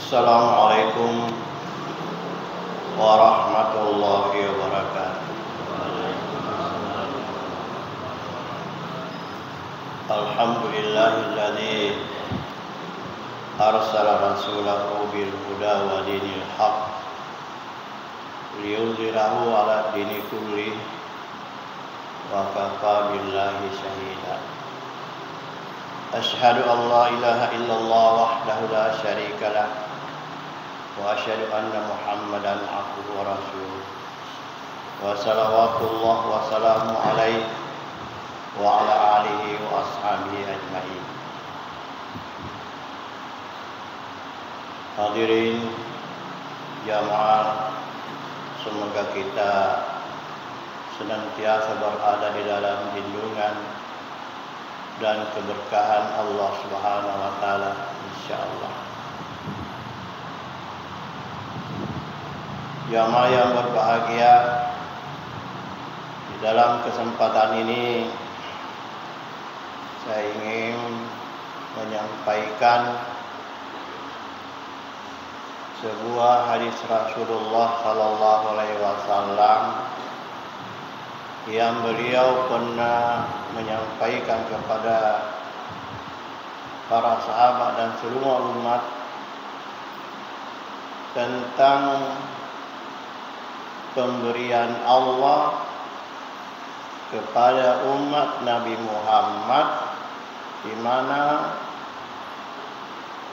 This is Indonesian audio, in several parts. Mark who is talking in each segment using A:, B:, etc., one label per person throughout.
A: Assalamualaikum warahmatullahi wabarakatuh. Alhamdulillahilladzi arsala rasulahu bil huda wa dinil haq liyudhhirahu ala dini kulli wa kafa billahi shahida. Asyhadu an la ilaha illallah wahdahu la syarika lah wa asyhadu anna Muhammadan abduhu wa rasuluh wa salawatullah wa salamu alaihi wa ala alihi wa ashabihi ajma'in. Hadirin jamaah, semoga kita senantiasa berada di dalam lindungan dan keberkahan Allah Subhanahu wa taala insyaallah. Jamaah yang berbahagia, di dalam kesempatan ini saya ingin menyampaikan sebuah hadis Rasulullah sallallahu alaihi wasallam yang beliau pernah menyampaikan kepada para sahabat dan seluruh umat tentang pemberian Allah kepada umat Nabi Muhammad, di mana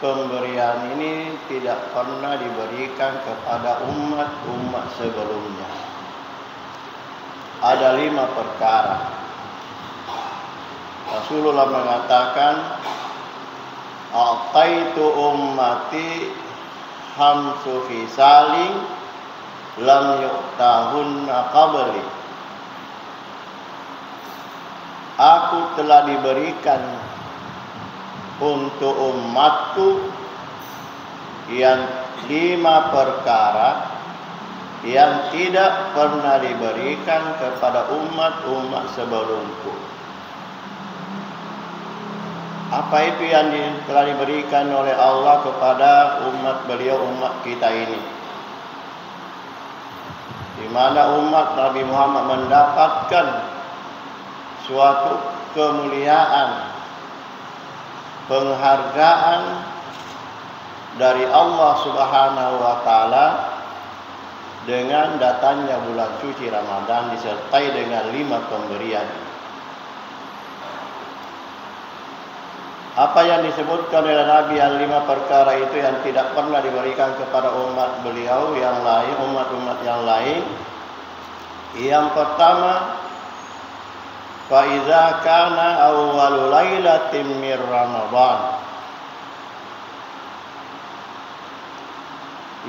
A: pemberian ini tidak pernah diberikan kepada umat-umat sebelumnya. Ada 5 perkara. Rasulullah mengatakan, "A'taitu ummati khamsu fisalin lam yu'tahunna qabli." Aku telah diberikan untuk umatku yang 5 perkara yang tidak pernah diberikan kepada umat-umat sebelumku. Apa itu yang telah diberikan oleh Allah kepada umat beliau, umat kita ini? Di mana umat Nabi Muhammad mendapatkan suatu kemuliaan, penghargaan dari Allah Subhanahu wa taala dengan datangnya bulan suci Ramadan disertai dengan 5 pemberian. Apa yang disebutkan oleh Nabi yang 5 perkara itu yang tidak pernah diberikan kepada umat beliau yang lain, umat-umat yang lain. Yang pertama, fa iza kana awwalu lailatin min Ramadan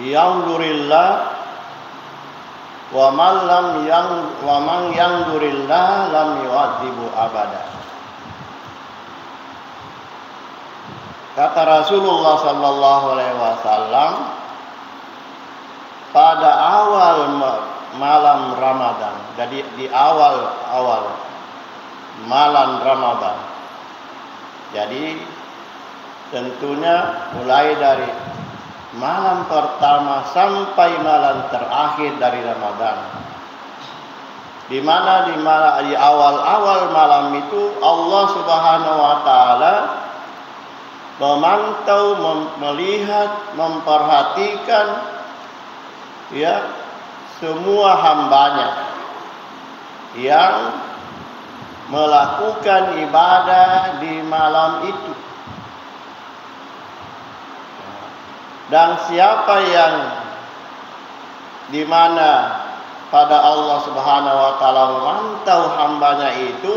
A: yanzurillah wa man yanzurillah lam yu'adzibu abada. Kata Rasulullah sallallahu alaihi wasallam, pada awal malam Ramadan, jadi di awal malam Ramadan. Jadi tentunya mulai dari malam pertama sampai malam terakhir dari Ramadan, di mana di awal-awal malam itu Allah Subhanahu wa taala memantau, melihat, memperhatikan semua hambanya yang melakukan ibadah di malam itu. Dan siapa yang di mana pada Allah Subhanahu wa taala memantau hambanya itu,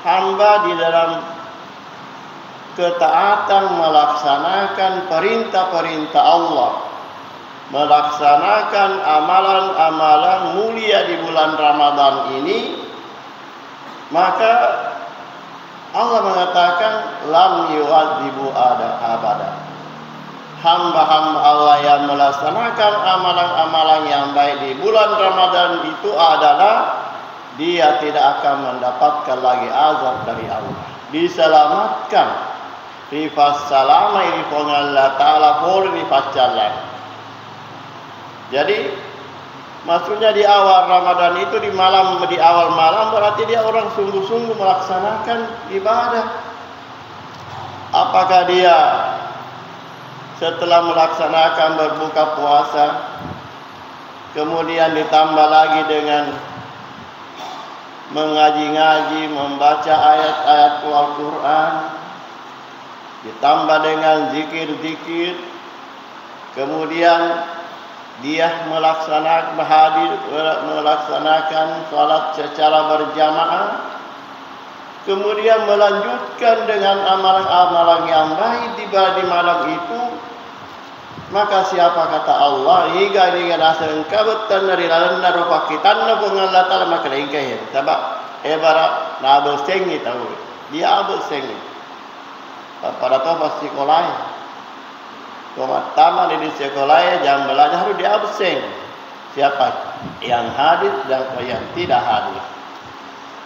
A: hamba di dalam ketaatan melaksanakan perintah-perintah Allah, melaksanakan amalan-amalan mulia di bulan Ramadan ini, maka Allah mengatakan lam yu'adzibu abada. Hamba-hamba Allah yang melaksanakan amalan-amalan yang baik di bulan Ramadan itu adalah dia tidak akan mendapatkan lagi azab dari Allah, diselamatkan rifas salama ini Allah Ta'ala boleh rifas jalan. Jadi maksudnya di awal Ramadan itu di awal malam berarti dia orang sungguh-sungguh melaksanakan ibadah. Apakah dia setelah melaksanakan berbuka puasa kemudian ditambah lagi dengan mengaji-ngaji, membaca ayat-ayat Al-Quran, ditambah dengan zikir-zikir, kemudian dia melaksanakan salat secara berjamaah, kemudian melanjutkan dengan amalan-amalan yang baik di malam itu, maka siapa kata Allah hingga rasa engkau betan dari lalan rupa kita na pengalat Allah maka lengkeh sebab ibarat na bersengi tahu dia bersengi pada tu pasti sekolah taman di sekolah jam belajar harus dia absen siapa yang hadir dan yang tidak hadir.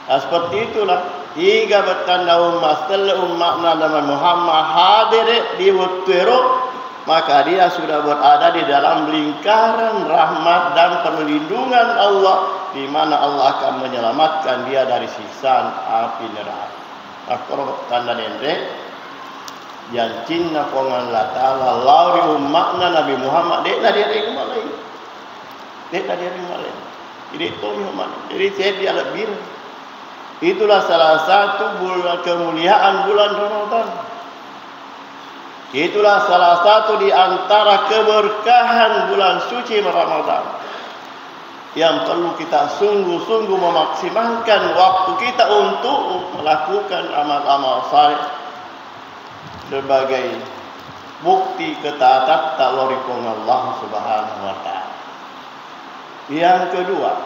A: Seperti itulah hingga bertanda umat Nabi Muhammad hadir di waktu maka dia sudah berada di dalam lingkaran rahmat dan perlindungan Allah, di mana Allah akan menyelamatkan dia dari siksaan api neraka. Akor tanda dendek yang cinna pongan Allah Ta'ala lauri umatna Nabi Muhammad dek dia ring malai. Dek dia ring malai. Ini tomi umat. Jadi saya dia lebih. Itulah salah satu bulan kemuliaan bulan Ramadan. Itulah salah satu di antara keberkahan bulan suci Ramadan yang perlu kita sungguh-sungguh memaksimalkan waktu kita untuk melakukan amal-amal saleh sebagai bukti ketaatan taloripun Allah Subhanahu wa Ta'ala. Yang kedua,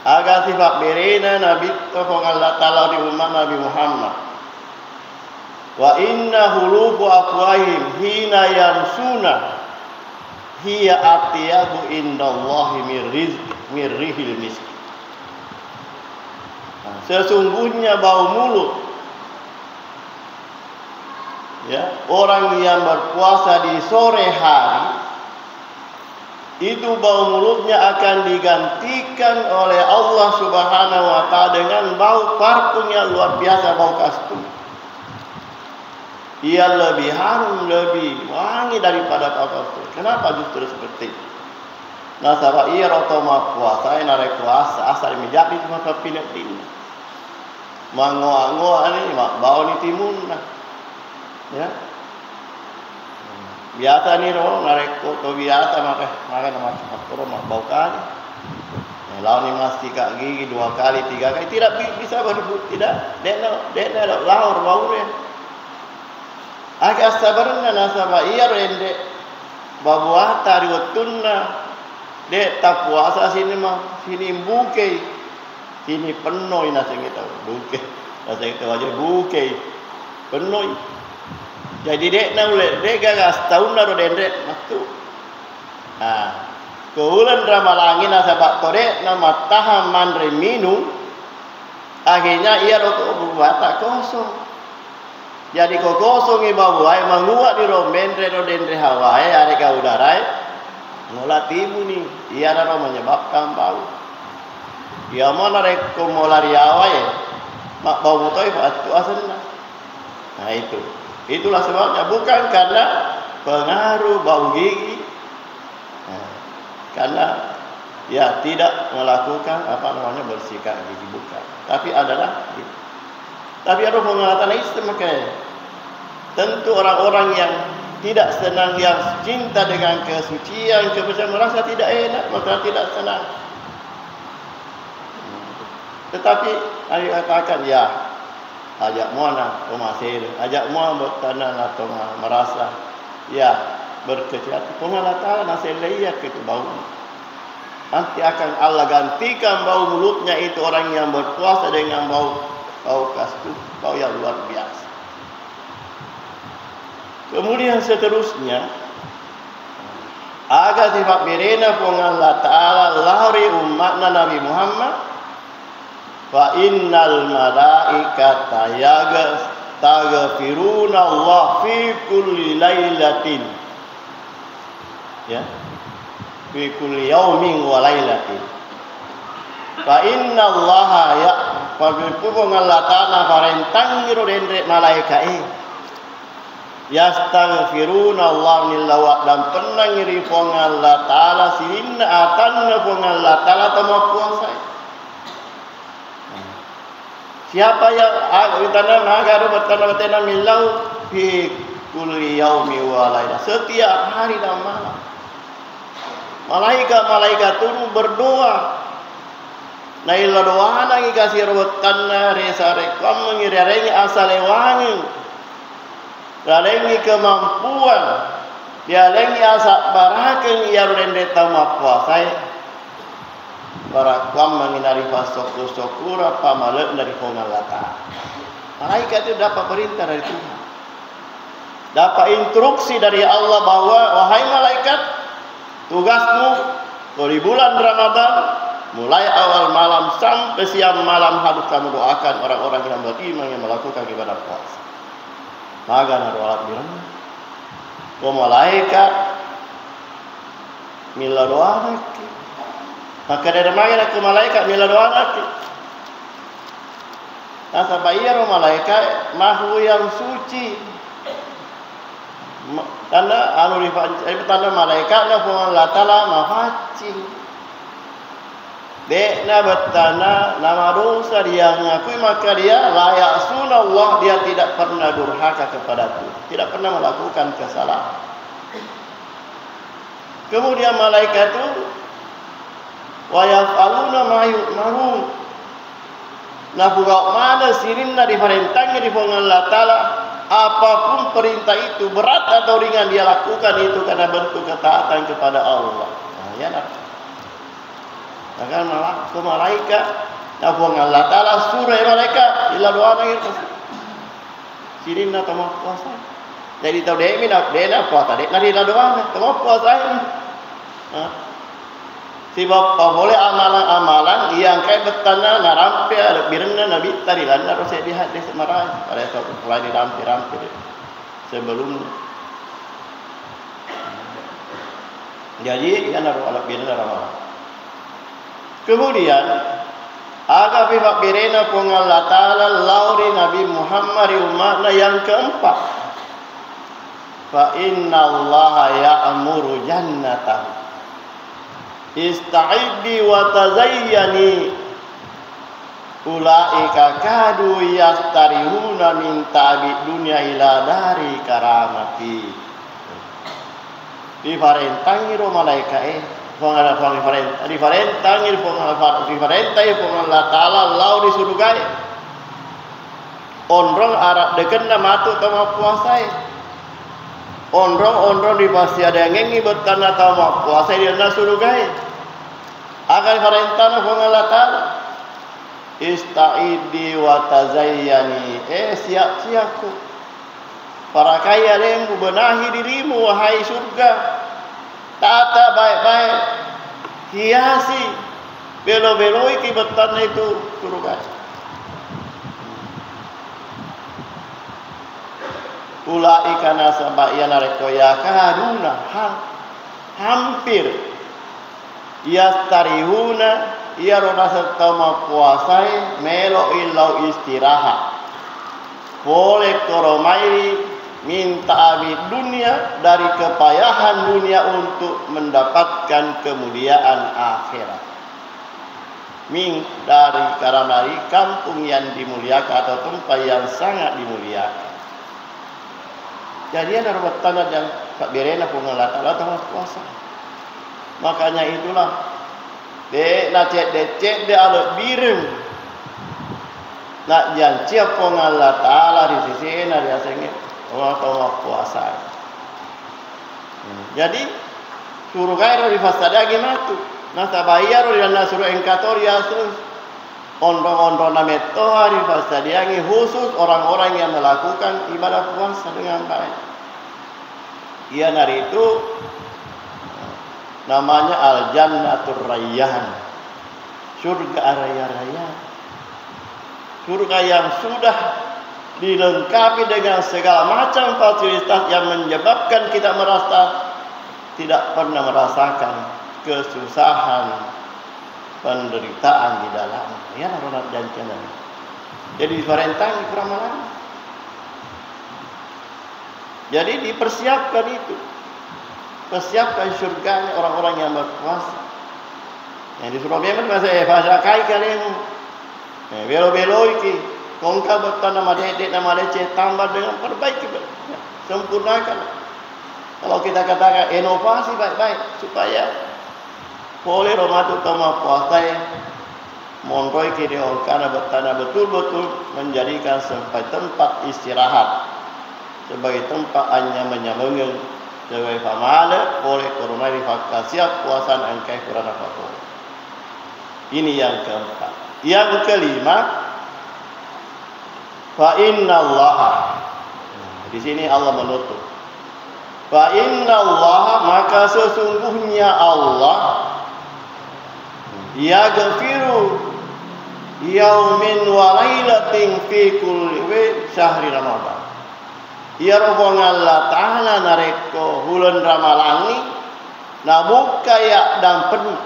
A: agar sifat berena Nabi Allah Ta'ala di umat Nabi Muhammad. Wa inna hulufu afwahim hina yamsuna hiya atiyabu indallahi mirrihil misk. Sesungguhnya bau mulut ya orang yang berpuasa di sore hari itu bau mulutnya akan digantikan oleh Allah Subhanahu wa Ta'ala dengan bau parfum yang luar biasa, bau kasturi. Ia lebih harum, lebih wangi daripada kafir. Kenapa justru seperti itu? Nah, sahabat ia rotoma puasa, narek puasa, asal menjadi cuma pindah-pindah. Mangoa-ngoa ni, mak bau ni timun lah. Ya. Biasa ni roh narek to biasa makan mak bau kali. Lawan ni mesti kak gigi 2 kali 3 kali tidak bisa berebut tidak. Dek laur bau dia. Agak sabarna nasaba iya rende babuah tariwatunna dek tak puasa sini mah sini buke sini penuh nasi kita buke nasi kita aja buke penuh jadi dek naule dek gagas tahun naru dendek waktu keulan ramalangin nasaba tore nama taham mandre minum akhirnya ia rokok berbuat tak kosong. Jadi kau kosong iba buai menguat di romendre rodendre hawai ada ke udara ngolah timu ni ia ada menyebabkan bau. Ia mana rek komolari awai mak bau botoi batu asalnya. Nah itulah sebabnya bukan karena pengaruh bau gigi, karena ya tidak melakukan bersihkan gigi bukan, tapi adalah tapi ada pengetahuan Islam makanya tentu orang-orang yang tidak senang, yang cinta dengan kesucian, kebersihan merasa tidak enak, maka tidak senang. Tetapi hari katakan ya ajak muana masih ajak muana bertanah atau merasa ya berkecil-hati pengalatan nasel layak itu bau. Nanti akan Allah gantikan bau mulutnya itu orang yang berpuasa dengan bau kasturi, bau yang luar biasa. Kemudian seterusnya agar sifat berena pun Allah Ta'ala lahri umatna Nabi Muhammad fa innal malaikata yastaghfiruna Allah fi kulli lailatin. Ya. Fi kulli yaumin wa lailatin. Fa inna Allah ya pagpupong Allah Ta'ala parentang ngiro dendre malaikat yastaghfiruna Allah nilawa dan penang ngiri pong Allah Ta'ala silinna atanna pong Allah Ta'ala tama kuasa. Siapa yang tanah nagaru bertanah milau fi kulli yaumi wa lailah, setiap hari dan malam malaikat turun berdoa. Naila doa nangi kasih rotanna resa rekam mengirengi asal ewangi. Lalengi kemampuan, dia lengi asa barakeun ia rende tama puasai. Barakam menginari fasok-sokura pamaleuk dari Allah Ta'ala. Malaikat itu dapat perintah dari Tuhan. Dapat instruksi dari Allah bahwa wahai malaikat, tugasmu di bulan Ramadan mulai awal malam sampai siang malam harus kamu doakan orang-orang yang beriman yang melakukan ibadah puasa. Maka naruh alat bilang, malaikat mila doa lagi. Maka dari mana ke malaikat mila doa lagi. Nah, sabayar malaikat makhluk yang suci. Tanda anu tanda malaikat na Allah Ta'ala mafaci. Dekna betana nama dosa dia mengakui, maka dia layak sunallah, dia tidak pernah durhaka kepadaku, tidak pernah melakukan kesalahan. Kemudian malaikat itu wa yaf'aluna ma yu'marun. Nah bukan mana sirinna diparentangi di Allah Ta'ala, apapun perintah itu berat atau ringan dia lakukan itu karena bentuk ketaatan kepada Allah. Nah, ya nah. Akan ke malaikat, nafung Allah Ta'ala surah malaikat, ila doa nangir sirin na tamo puasa. Jadi tahu deh mina dena puasa deh, nari ila doa tamo puasa. Sebab boleh amalan-amalan yang kayak betana narampe ada birengna nabi tadi lan harus lihat di Semarang pada saat mulai dirampi-rampi sebelum. Jadi yang naruh alat birengna ramalan. Kemudian aga pihak birena pun Allah Ta'ala lauri Nabi Muhammad umatna yang keempat. Fa inna Allah ya'muru jannatahu ista'iddi wa tazayyani ulaika kadu yastarihuna min ta'bi dunya ila dari karamati. Diparentangi ro malaikat pengalah diparentangi Allah Ta'ala lau di surga. Onrong arab dekena matu tama puasai. Onrong di pasti ada yang ngengi betana tama puasai di na surga. Akan parentana Allah Ta'ala ista'idi wa tazayyani. Siap-siapku para kaya lembu benahi dirimu wahai surga. Tata baik-baik, hiasi, belo-beloi kibetan itu surga. Ulaika nasabaya narekoya kaduna hampir yastarihuna ia roda setama puasai melo ilau istirahat. Boleh koromairi minta abid dunia dari kepayahan dunia untuk mendapatkan kemuliaan akhirat. Dari karena dari kampung yang dimuliakan atau tempat yang sangat dimuliakan. Jadi ada tanah yang tak berena pengelat Allah tanah puasa. Makanya itulah decek de alat bireng. Nak janji pengelat Allah di sisi na dia sengit. Orang puasa. Jadi suruh gairo di fasada gimana? Nasa bayar di dana suruh engkator ya sus. Ondong-ondong nameto hari fasadiangi khusus orang-orang yang melakukan ibadah puasa dengan baik. Ia hari itu namanya al-jannatur rayyan. Surga raya-raya. Surga yang sudah dilengkapi dengan segala macam fasilitas yang menyebabkan kita merasa tidak pernah merasakan kesusahan, penderitaan di dalam. Ya, Ronald dan Channel. Jadi diperintah di ramalan. Jadi dipersiapkan itu. Persiapkan surganya orang-orang yang berpuasa. Yang disuruh memang bahasa kai kalian. Belo-belo iki. Kongka betul nama dedek, nama leceh, tambah dengan perbaiki. Sempurnakan. Kalau kita katakan inovasi baik-baik. Supaya boleh Ramadan tama puasa monroi kiri karena bertanah betul-betul menjadikan sebagai tempat istirahat, sebagai tempat hanya menyambungkan sebagai pamala oleh corona siap puasan angkai kurang apa-apa. Ini yang keempat. Yang kelima, fa inna Allah. Di sini Allah menutup. Fa inna Allah, maka sesungguhnya Allah yaghfiru yaumin wa lailatin fi kulli syahri Ramadan. Ya Rabbana Allah Ta'ala nareko bulan Ramalangi nabuka ya dan penuh.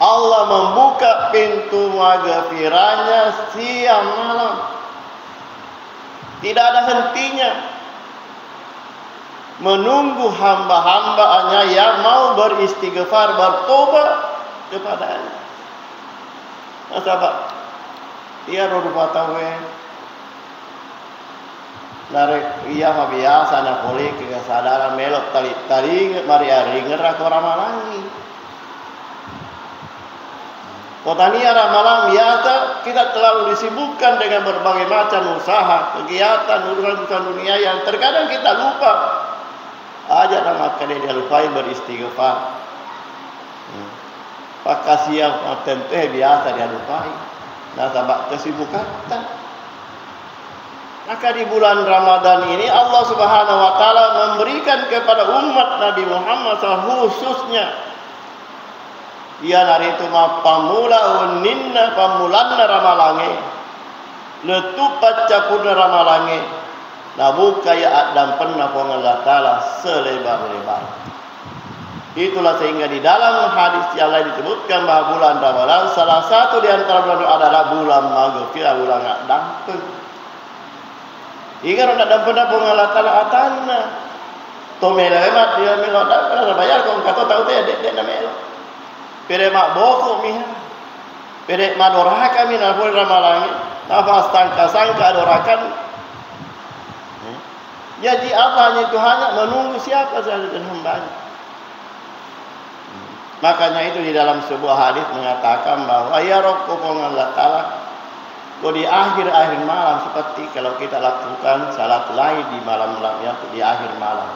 A: Allah membuka pintu maghfirahnya siang malam. Tidak ada hentinya. Menunggu hamba-hambanya yang mau beristighfar, bertobat kepadanya. Sahabat, ia rupa tawe narek ia biasa nak boleh kesadaran melok tali mari ari ngerak ramalangi. Kotania ramalan biasa kita terlalu disibukkan dengan berbagai macam usaha, kegiatan, urusan dunia yang terkadang kita lupa. Aja nama kali dia lupai beristighfar. Pakai siang tentu biasa dia lupai. Nah, sabak kesibukan. Maka di bulan Ramadan ini Allah Subhanahu wa taala memberikan kepada umat Nabi Muhammad khususnya ia nari itu pamula uninna pamulanna ramalange letupat capurna ramalange nabuka ya adam pernah Allah taala selebar-lebar. Itulah sehingga di dalam hadis yang lain disebutkan bahwa bulan Ramadan salah satu di antara bulan adalah bulan maghfirah, bulan dampeng. Ingat nak dampeng Allah taala atanna to melemat dia melot dah bayar kau kata tahu teh dek nak melot. Pere mak boko miha. Pere mak doraka mina pun ramalangi. Nafas sangka dorakan. Jadi Allahnya itu hanya menunggu siapa saja dan hambanya. Makanya itu di dalam sebuah hadis mengatakan bahwa ya Rabbul Allah Ta'ala di akhir-akhir malam seperti kalau kita lakukan salat lain di malam-malam yang di akhir malam.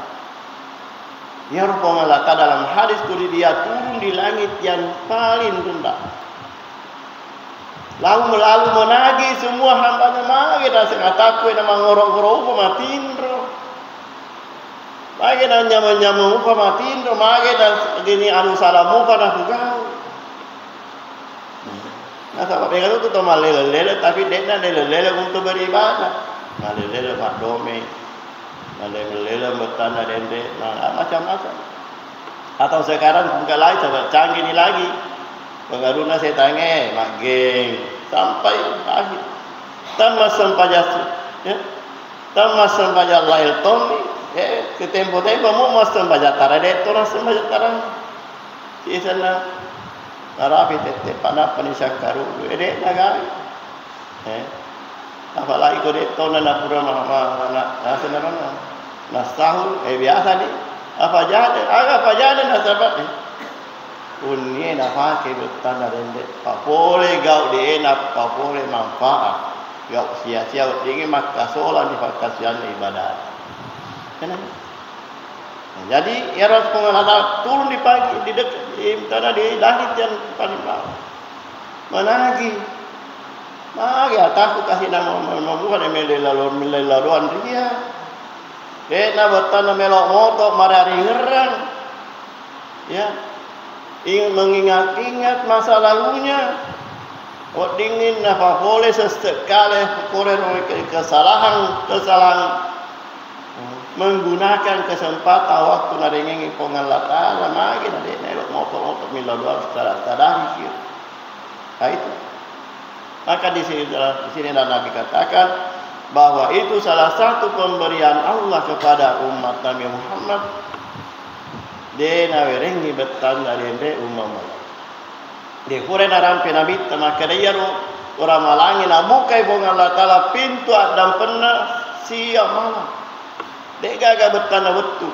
A: Ya Rabbul Allah Ta'ala dalam hadis itu dia turun di langit yang paling rendah. Lalu menagih semua hambanya magi dah sekataku nama ngorok-ngorok matindro. Magi dah nyamu-nyamu matindro magi dah gini anu salamu pada pugau. Nah, sahabat pegang itu cuma lele-lele tapi dekna lele-lele untuk beribadah. Nah, lele-lele mak dome. Nah, lele-lele bertanda dende. Nah, macam-macam. Atau sekarang bukan lain sahabat canggih ini lagi. Pengaruna saya tanya, mak geng sampai akhir. Tamas sampajas, ya. Tamas sampajas lahir Tommy. Ke tempo-tempo mau mas sampajas tarade, orang sampajas tarang. Di sana. Narapi tete panak panisyak karu, edek nagai. Apalagi kau dek tahun nak pura nak nasi narana, nasahul biasa ni. Apa jadi nasabat ni. Unni nafas ke betul narende. Papole gau di enak, papole manfaat. Gau sia-sia tinggi maka solan di fakasian ibadat. Kenapa? Jadi ya Rasulullah turun di pagi di tanah di langit yang paling bawah. Menagih. Magi aku kasih nama bukan melelaluan dia. Na betana melok motok marari ngerang. Ya. Ingin mengingat-ingat masa lalunya. dingin apa boleh sesekali kurang kesalahan menggunakan kesempatan waktu nadengi pengalatan lagi nade nelok motor mila dua sadari sih. Nah itu. Maka di sini Nabi katakan bahwa itu salah satu pemberian Allah kepada umat Nabi Muhammad. Dia nawerengi betan dari umat. Dia kore narampe Nabi maka dia orang malangi nabukai bong Allah Taala pintu dan pernah siang malam. Dia gagah bertanda betul.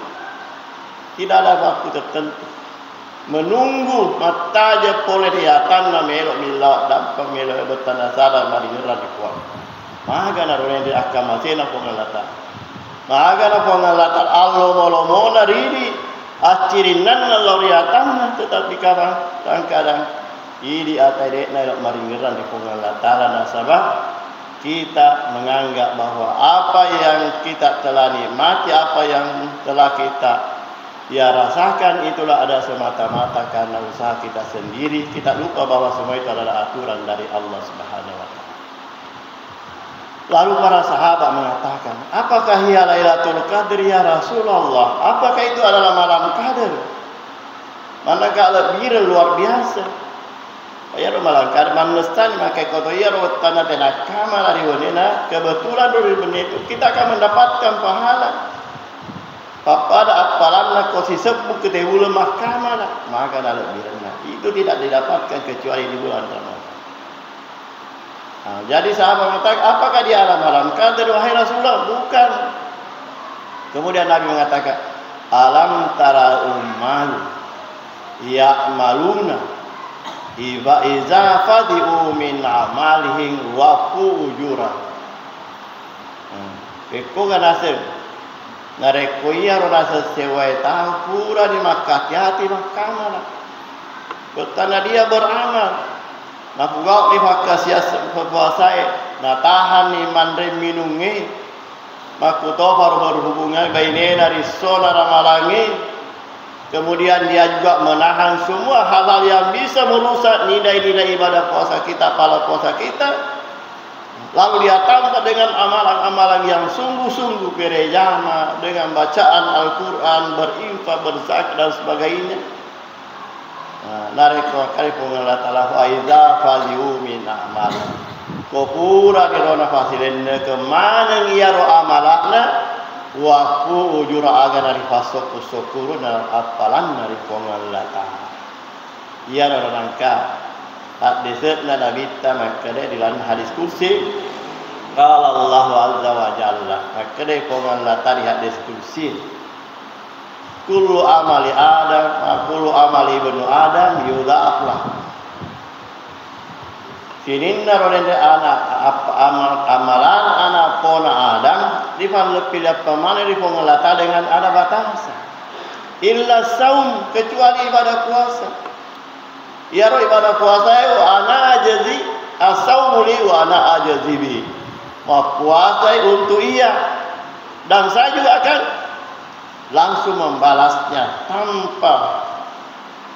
A: Tidak ada waktu tertentu. Menunggu mata aja boleh diatan na melok mila dampak melok bertanda sadar mari ngerah di kuat. Maga na rone di akama sena pengalatan. Maga na pengalatan Allah molomona ridi acirinan na loriatan tetapi kadang-kadang ini atai dek na mari ngerah di pengalatan nasabah. Kita menganggap bahwa apa yang kita telah nikmati, apa yang telah kita rasakan itulah ada semata-mata karena usaha kita sendiri. Kita lupa bahwa semua itu adalah aturan dari Allah Subhanahu wa Ta'ala. Lalu para sahabat mengatakan, apakah ia Lailatul Qadar ya Rasulullah? Apakah itu adalah malam Qadar? Manakala lebih luar biasa. Ya malam Qadar manustan maka koto ya tanah tanah kamar dari wanita kebetulan dari itu kita akan mendapatkan pahala. Pada apalan kosi sepuh ketewul mahkamah maka dalam birna itu tidak didapatkan kecuali di bulan Ramadan. Nah, jadi sahabat mengatakan apakah dia malam Qadar wahai Rasulullah? Bukan. Kemudian Nabi mengatakan alam tara ummal ya maluna iza fadi'u min amalihim wa ujura. Eko ganasem nareko iya rasa sewai tahu pura di makati hati makamana. Betana dia beramal. Nah pugau di makasias puasai. Nah tahan ni mandre minungi. Makuto baru berhubungan baine dari sona ramalangi. Kemudian dia juga menahan semua hal-hal yang bisa merusak nilai-nilai ibadah puasa kita, pahala puasa kita. Lalu dia tambah dengan amalan-amalan yang sungguh-sungguh berjamaah dengan bacaan Al-Quran, berinfak, berzakat dan sebagainya. Nareko kali pengalat Allah aiza faliu min amal. Kopura di rona fasilenne kemana ngiyaro amalakna waku ujura aga dari fasok usokuru dalam apalan dari pengalatan. Ia rangka hadisnya Nabi maka dia dalam hadis kursi qala Allah azza wa jalla maka dia pengalatan di hadis kursi kullu amali adam kullu amali ibnu adam yudha'af sininna rolende anak amalan anak pona Adam dipan lebih pemane di pengelata dengan ada batasan illa saum kecuali ibadah puasa ya roh ibadah puasa itu ana ajazi asaumu li wa ana ajazi bi puasa untuk iya dan saya juga akan langsung membalasnya tanpa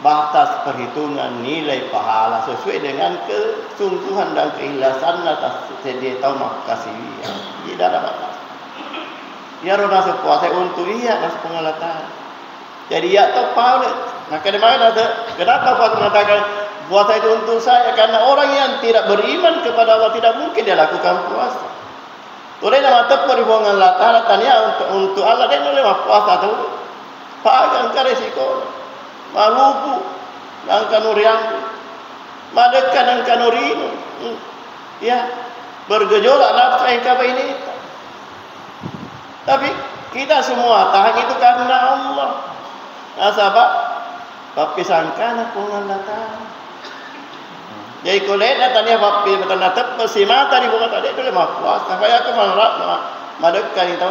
A: batas perhitungan nilai pahala sesuai dengan kesungguhan dan keikhlasan atas dia tahu makasih tidak ada batas. Ya roda sepuasa untuk iya mas pengalatan. Jadi ya tepat. Maka di mana kenapa Pak mengatakan puasa itu untuk saya? Karena orang yang tidak beriman kepada Allah tidak mungkin dia lakukan puasa. Oleh nama tepat di pengalatan tanya untuk Allah dia boleh puasa tu. Pagang resiko. Malupu dan kanurian madekan dan kanurino ya bergejolak nafsu yang kapa ini tapi kita semua tahan itu karena Allah nasabah tapi sangkana pengalatan jadi kolena tanya papi betana tepat si mata di bunga tadi itu lemah puasa supaya aku madekan itu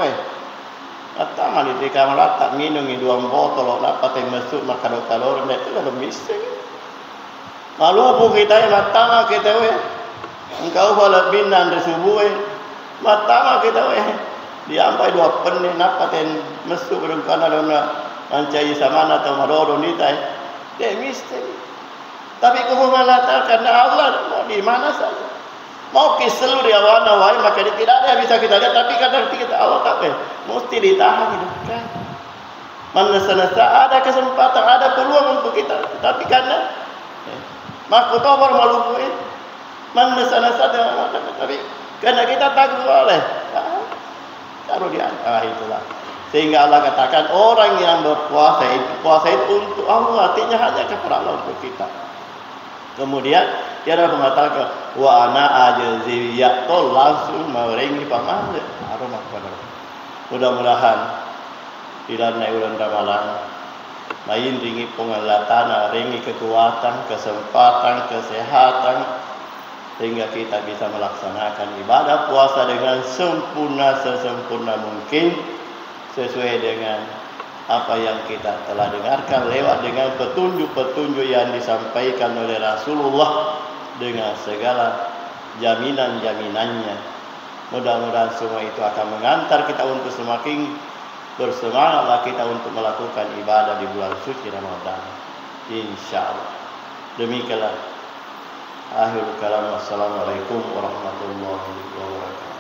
A: Kata mali di kamar tak minum ni 2 botol nak pakai masuk makan kalori itu kalau bisa. Malu kita matama kita engkau bala binan di subuh matama kita diampai 2 pen nak pakai masuk belum kana dona ancai samana atau marodo ni tai. Dia mesti. Tapi kuhu mengatakan Allah mau di mana saja. Mau ke seluruh awana wae maka tidak ada yang bisa kita lihat, tapi kadang kita Allah tak mesti ditahan hidupkan. Mana senasa ada kesempatan, ada peluang untuk kita, tapi karena makutobar maluku mana senasa tapi karena kita takut oleh taruh di antara itulah. Sehingga Allah katakan orang yang berpuasa itu puasa itu untuk Allah, artinya hanya kepada Allah untuk kita. Kemudian dia ada mengatakan wa ana ajzi yaqul langsung merengi pamanah aroma kepada Allah. Mudah-mudahan dilana bulan Ramadan main ringi pengalatan, ringi kekuatan, kesempatan, kesehatan sehingga kita bisa melaksanakan ibadah puasa dengan sempurna sesempurna mungkin sesuai dengan apa yang kita telah dengarkan lewat dengan petunjuk-petunjuk yang disampaikan oleh Rasulullah dengan segala jaminan-jaminannya. Mudah-mudahan semua itu akan mengantar kita untuk semakin bersemangatlah kita untuk melakukan ibadah di bulan suci Ramadan. Insyaallah. Demikianlah akhir kalam. Wassalamualaikum warahmatullahi wabarakatuh.